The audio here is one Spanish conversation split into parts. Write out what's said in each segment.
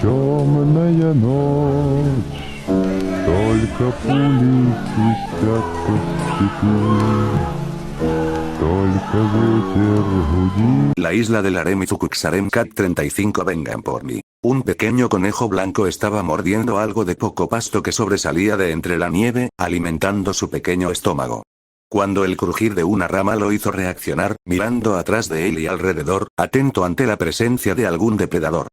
Темная ночь, только пули свистят по степи, только ветер гудит. La isla del harem y Fukuxarem Cat 35 vengan por mí. Un pequeño conejo blanco estaba mordiendo algo de poco pasto que sobresalía de entre la nieve, alimentando su pequeño estómago. Cuando el crujir de una rama lo hizo reaccionar, mirando atrás de él y alrededor, atento ante la presencia de algún depredador.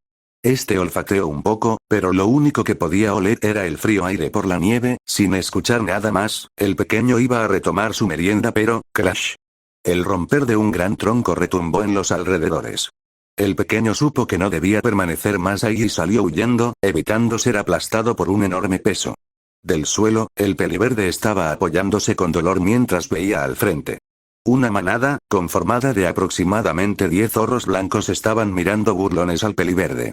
Este olfateó un poco, pero lo único que podía oler era el frío aire por la nieve. Sin escuchar nada más, el pequeño iba a retomar su merienda, pero ¡crash! El romper de un gran tronco retumbó en los alrededores. El pequeño supo que no debía permanecer más ahí y salió huyendo, evitando ser aplastado por un enorme peso. Del suelo, el peliverde estaba apoyándose con dolor mientras veía al frente. Una manada, conformada de aproximadamente 10 zorros blancos, estaban mirando burlones al peliverde,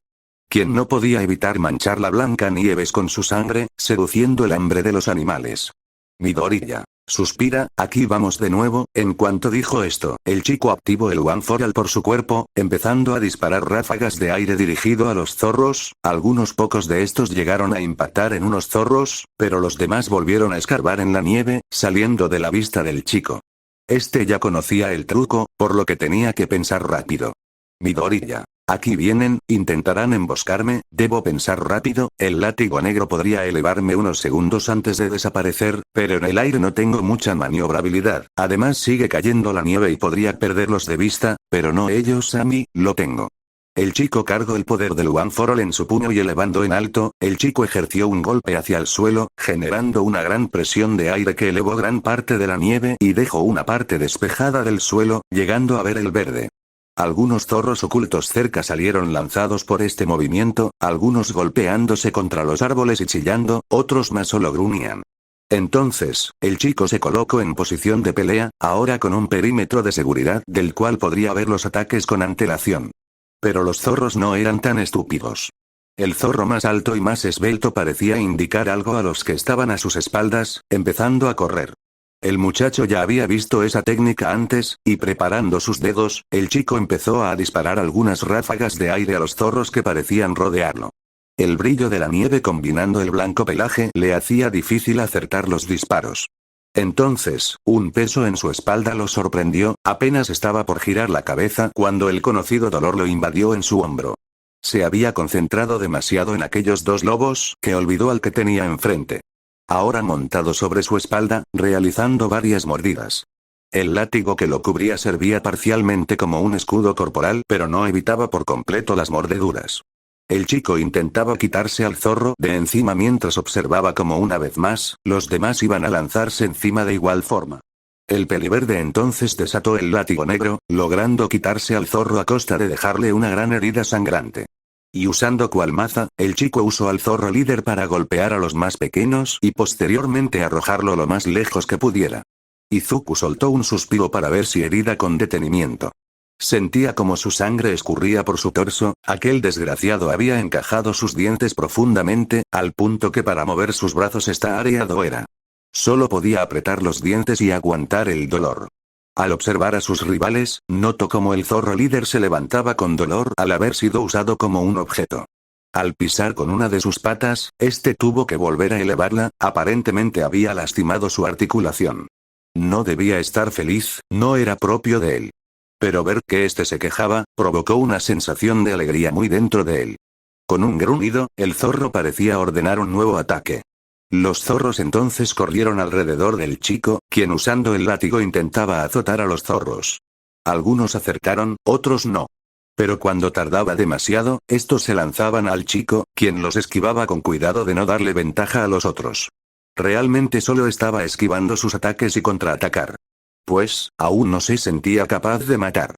quien no podía evitar manchar la blanca nieves con su sangre, seduciendo el hambre de los animales. Midoriya. Suspira, aquí vamos de nuevo. En cuanto dijo esto, el chico activó el One for All por su cuerpo, empezando a disparar ráfagas de aire dirigido a los zorros. Algunos pocos de estos llegaron a impactar en unos zorros, pero los demás volvieron a escarbar en la nieve, saliendo de la vista del chico. Este ya conocía el truco, por lo que tenía que pensar rápido. Midoriya. Aquí vienen, intentarán emboscarme, debo pensar rápido. El látigo negro podría elevarme unos segundos antes de desaparecer, pero en el aire no tengo mucha maniobrabilidad. Además sigue cayendo la nieve y podría perderlos de vista, pero no ellos a mí, lo tengo. El chico cargó el poder del One for All en su puño y elevando en alto, el chico ejerció un golpe hacia el suelo, generando una gran presión de aire que elevó gran parte de la nieve y dejó una parte despejada del suelo, llegando a ver el verde. Algunos zorros ocultos cerca salieron lanzados por este movimiento, algunos golpeándose contra los árboles y chillando, otros más solo gruñían. Entonces, el chico se colocó en posición de pelea, ahora con un perímetro de seguridad del cual podría ver los ataques con antelación. Pero los zorros no eran tan estúpidos. El zorro más alto y más esbelto parecía indicar algo a los que estaban a sus espaldas, empezando a correr. El muchacho ya había visto esa técnica antes, y preparando sus dedos, el chico empezó a disparar algunas ráfagas de aire a los zorros que parecían rodearlo. El brillo de la nieve combinando el blanco pelaje le hacía difícil acertar los disparos. Entonces, un peso en su espalda lo sorprendió, apenas estaba por girar la cabeza cuando el conocido dolor lo invadió en su hombro. Se había concentrado demasiado en aquellos dos lobos, que olvidó al que tenía enfrente. Ahora montado sobre su espalda, realizando varias mordidas. El látigo que lo cubría servía parcialmente como un escudo corporal, pero no evitaba por completo las mordeduras. El chico intentaba quitarse al zorro de encima mientras observaba como una vez más, los demás iban a lanzarse encima de igual forma. El peliverde entonces desató el látigo negro, logrando quitarse al zorro a costa de dejarle una gran herida sangrante. Y usando cual maza, el chico usó al zorro líder para golpear a los más pequeños y posteriormente arrojarlo lo más lejos que pudiera. Izuku soltó un suspiro para ver si herida con detenimiento. Sentía como su sangre escurría por su torso, aquel desgraciado había encajado sus dientes profundamente, al punto que para mover sus brazos esta área era. Solo podía apretar los dientes y aguantar el dolor. Al observar a sus rivales, notó cómo el zorro líder se levantaba con dolor al haber sido usado como un objeto. Al pisar con una de sus patas, este tuvo que volver a elevarla, aparentemente había lastimado su articulación. No debía estar feliz, no era propio de él. Pero ver que este se quejaba, provocó una sensación de alegría muy dentro de él. Con un gruñido, el zorro parecía ordenar un nuevo ataque. Los zorros entonces corrieron alrededor del chico, quien usando el látigo intentaba azotar a los zorros. Algunos acertaron, otros no. Pero cuando tardaba demasiado, estos se lanzaban al chico, quien los esquivaba con cuidado de no darle ventaja a los otros. Realmente solo estaba esquivando sus ataques y contraatacar. Pues, aún no se sentía capaz de matar.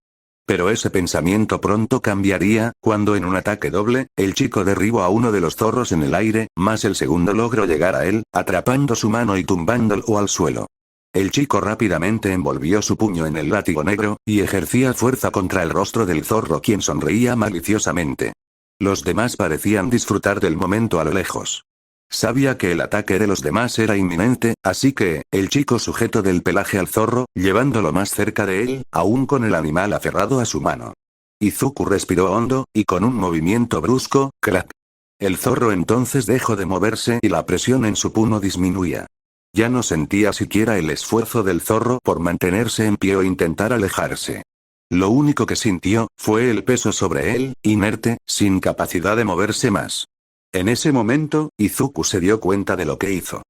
Pero ese pensamiento pronto cambiaría, cuando en un ataque doble, el chico derribó a uno de los zorros en el aire, más el segundo logró llegar a él, atrapando su mano y tumbándolo al suelo. El chico rápidamente envolvió su puño en el látigo negro, y ejercía fuerza contra el rostro del zorro, quien sonreía maliciosamente. Los demás parecían disfrutar del momento a lo lejos. Sabía que el ataque de los demás era inminente, así que, el chico sujetó del pelaje al zorro, llevándolo más cerca de él, aún con el animal aferrado a su mano. Izuku respiró hondo, y con un movimiento brusco, crack. El zorro entonces dejó de moverse y la presión en su puño disminuía. Ya no sentía siquiera el esfuerzo del zorro por mantenerse en pie o intentar alejarse. Lo único que sintió fue el peso sobre él, inerte, sin capacidad de moverse más. En ese momento, Izuku se dio cuenta de lo que hizo.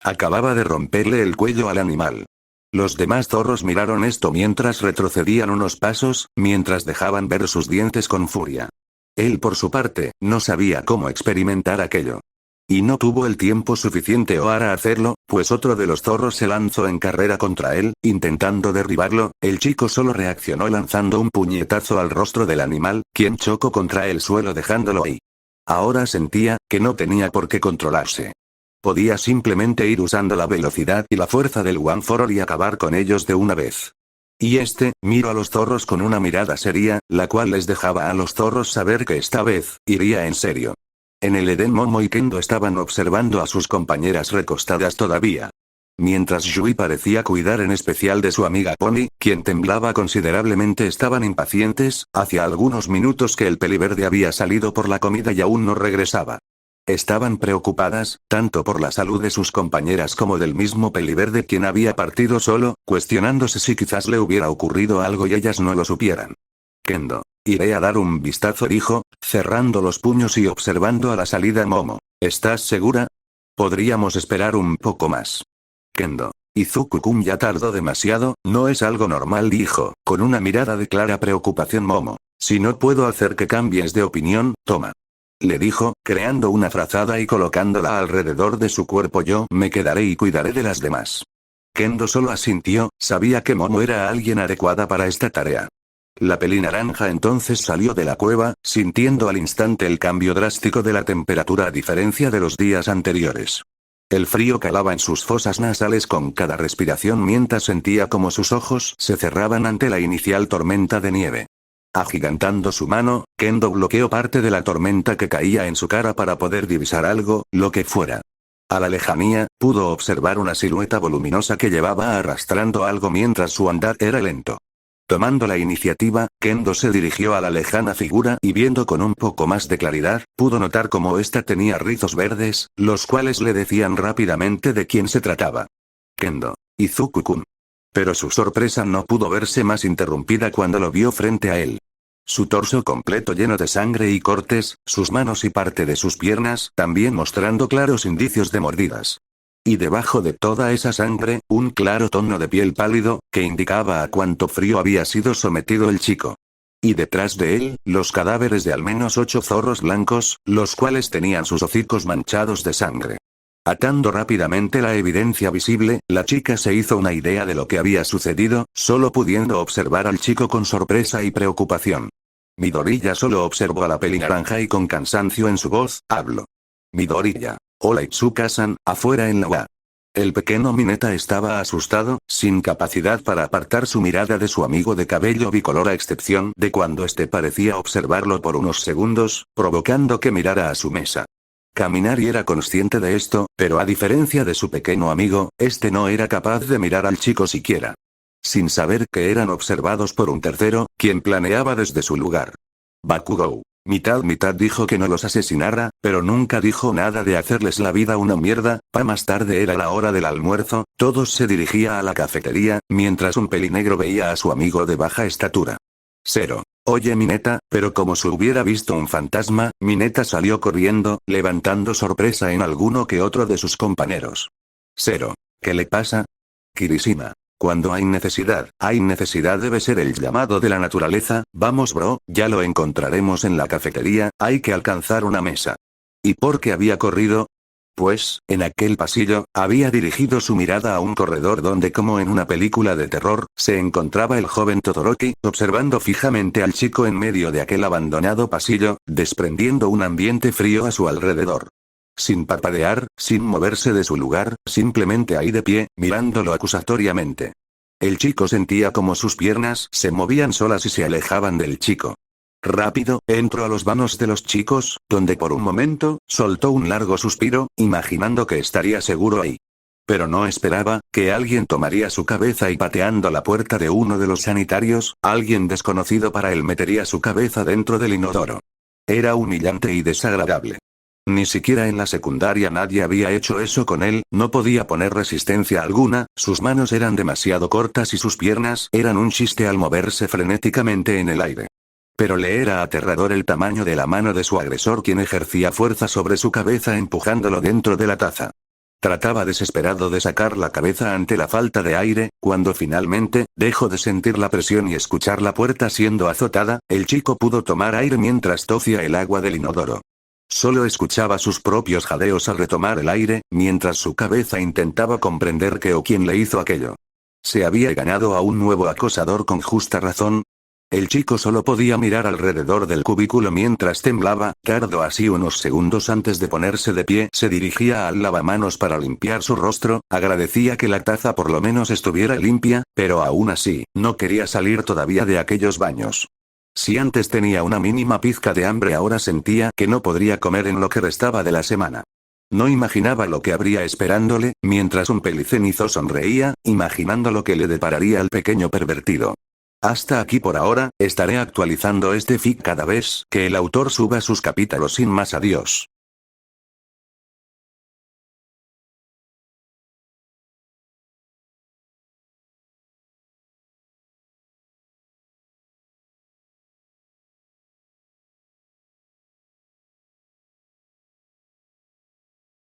Acababa de romperle el cuello al animal. Los demás zorros miraron esto mientras retrocedían unos pasos, mientras dejaban ver sus dientes con furia. Él por su parte, no sabía cómo experimentar aquello. Y no tuvo el tiempo suficiente para hacerlo, pues otro de los zorros se lanzó en carrera contra él, intentando derribarlo. El chico solo reaccionó lanzando un puñetazo al rostro del animal, quien chocó contra el suelo dejándolo ahí. Ahora sentía que no tenía por qué controlarse. Podía simplemente ir usando la velocidad y la fuerza del One for All y acabar con ellos de una vez. Y miró a los zorros con una mirada seria, la cual les dejaba a los zorros saber que esta vez, iría en serio. En el Edén Momo y Kendo estaban observando a sus compañeras recostadas todavía. Mientras Yui parecía cuidar en especial de su amiga Pony, quien temblaba considerablemente, estaban impacientes, hacía algunos minutos que el peliverde había salido por la comida y aún no regresaba. Estaban preocupadas, tanto por la salud de sus compañeras como del mismo peliverde quien había partido solo, cuestionándose si quizás le hubiera ocurrido algo y ellas no lo supieran. Kendo. Iré a dar un vistazo, dijo, cerrando los puños y observando a la salida Momo. ¿Estás segura? Podríamos esperar un poco más. Kendo. Izuku-kun ya tardó demasiado, no es algo normal, dijo, con una mirada de clara preocupación Momo. Si no puedo hacer que cambies de opinión, toma. Le dijo, creando una frazada y colocándola alrededor de su cuerpo. Yo me quedaré y cuidaré de las demás. Kendo solo asintió, sabía que Momo era alguien adecuada para esta tarea. La pelinaranja entonces salió de la cueva, sintiendo al instante el cambio drástico de la temperatura a diferencia de los días anteriores. El frío calaba en sus fosas nasales con cada respiración mientras sentía como sus ojos se cerraban ante la inicial tormenta de nieve. Agigantando su mano, Kendo bloqueó parte de la tormenta que caía en su cara para poder divisar algo, lo que fuera. A la lejanía, pudo observar una silueta voluminosa que llevaba arrastrando algo mientras su andar era lento. Tomando la iniciativa, Kendo se dirigió a la lejana figura y viendo con un poco más de claridad, pudo notar cómo ésta tenía rizos verdes, los cuales le decían rápidamente de quién se trataba. Kendo. Izuku-kun. Pero su sorpresa no pudo verse más interrumpida cuando lo vio frente a él. Su torso completo lleno de sangre y cortes, sus manos y parte de sus piernas también mostrando claros indicios de mordidas. Y debajo de toda esa sangre, un claro tono de piel pálido, que indicaba a cuánto frío había sido sometido el chico. Y detrás de él, los cadáveres de al menos 8 zorros blancos, los cuales tenían sus hocicos manchados de sangre. Atando rápidamente la evidencia visible, la chica se hizo una idea de lo que había sucedido, solo pudiendo observar al chico con sorpresa y preocupación. Midoriya solo observó a la pelinaranja y con cansancio en su voz, habló. Midoriya. Hola Itsuka-san, afuera en la UA. El pequeño Mineta estaba asustado, sin capacidad para apartar su mirada de su amigo de cabello bicolor a excepción de cuando este parecía observarlo por unos segundos, provocando que mirara a su mesa. Kaminari era consciente de esto, pero a diferencia de su pequeño amigo, este no era capaz de mirar al chico siquiera. Sin saber que eran observados por un tercero, quien planeaba desde su lugar. Bakugou. Mitad dijo que no los asesinara, pero nunca dijo nada de hacerles la vida una mierda. Más tarde era la hora del almuerzo, todos se dirigía a la cafetería, mientras un pelinegro veía a su amigo de baja estatura. Zero. Oye Mineta, pero como si hubiera visto un fantasma, Mineta salió corriendo, levantando sorpresa en alguno que otro de sus compañeros. Zero. ¿Qué le pasa? Kirishima. Cuando hay necesidad debe ser el llamado de la naturaleza. Vamos bro, ya lo encontraremos en la cafetería, hay que alcanzar una mesa. ¿Y por qué había corrido? Pues, en aquel pasillo, había dirigido su mirada a un corredor donde como en una película de terror, se encontraba el joven Todoroki, observando fijamente al chico en medio de aquel abandonado pasillo, desprendiendo un ambiente frío a su alrededor. Sin parpadear, sin moverse de su lugar, simplemente ahí de pie, mirándolo acusatoriamente. El chico sentía como sus piernas se movían solas y se alejaban del chico. Rápido, entró a los vanos de los chicos, donde por un momento, soltó un largo suspiro, imaginando que estaría seguro ahí. Pero no esperaba, que alguien tomaría su cabeza y pateando la puerta de uno de los sanitarios, alguien desconocido para él metería su cabeza dentro del inodoro. Era humillante y desagradable. Ni siquiera en la secundaria nadie había hecho eso con él, no podía poner resistencia alguna, sus manos eran demasiado cortas y sus piernas eran un chiste al moverse frenéticamente en el aire. Pero le era aterrador el tamaño de la mano de su agresor, quien ejercía fuerza sobre su cabeza empujándolo dentro de la taza. Trataba desesperado de sacar la cabeza ante la falta de aire, cuando finalmente, dejó de sentir la presión y escuchar la puerta siendo azotada, el chico pudo tomar aire mientras tocía el agua del inodoro. Solo escuchaba sus propios jadeos al retomar el aire, mientras su cabeza intentaba comprender qué o quién le hizo aquello. ¿Se había ganado a un nuevo acosador con justa razón? El chico solo podía mirar alrededor del cubículo mientras temblaba, tardó así unos segundos antes de ponerse de pie, se dirigía al lavamanos para limpiar su rostro, agradecía que la taza por lo menos estuviera limpia, pero aún así, no quería salir todavía de aquellos baños. Si antes tenía una mínima pizca de hambre, ahora sentía que no podría comer en lo que restaba de la semana. No imaginaba lo que habría esperándole, mientras un pelicenizo sonreía, imaginando lo que le depararía al pequeño pervertido. Hasta aquí por ahora, estaré actualizando este fic cada vez que el autor suba sus capítulos sin más. Adiós.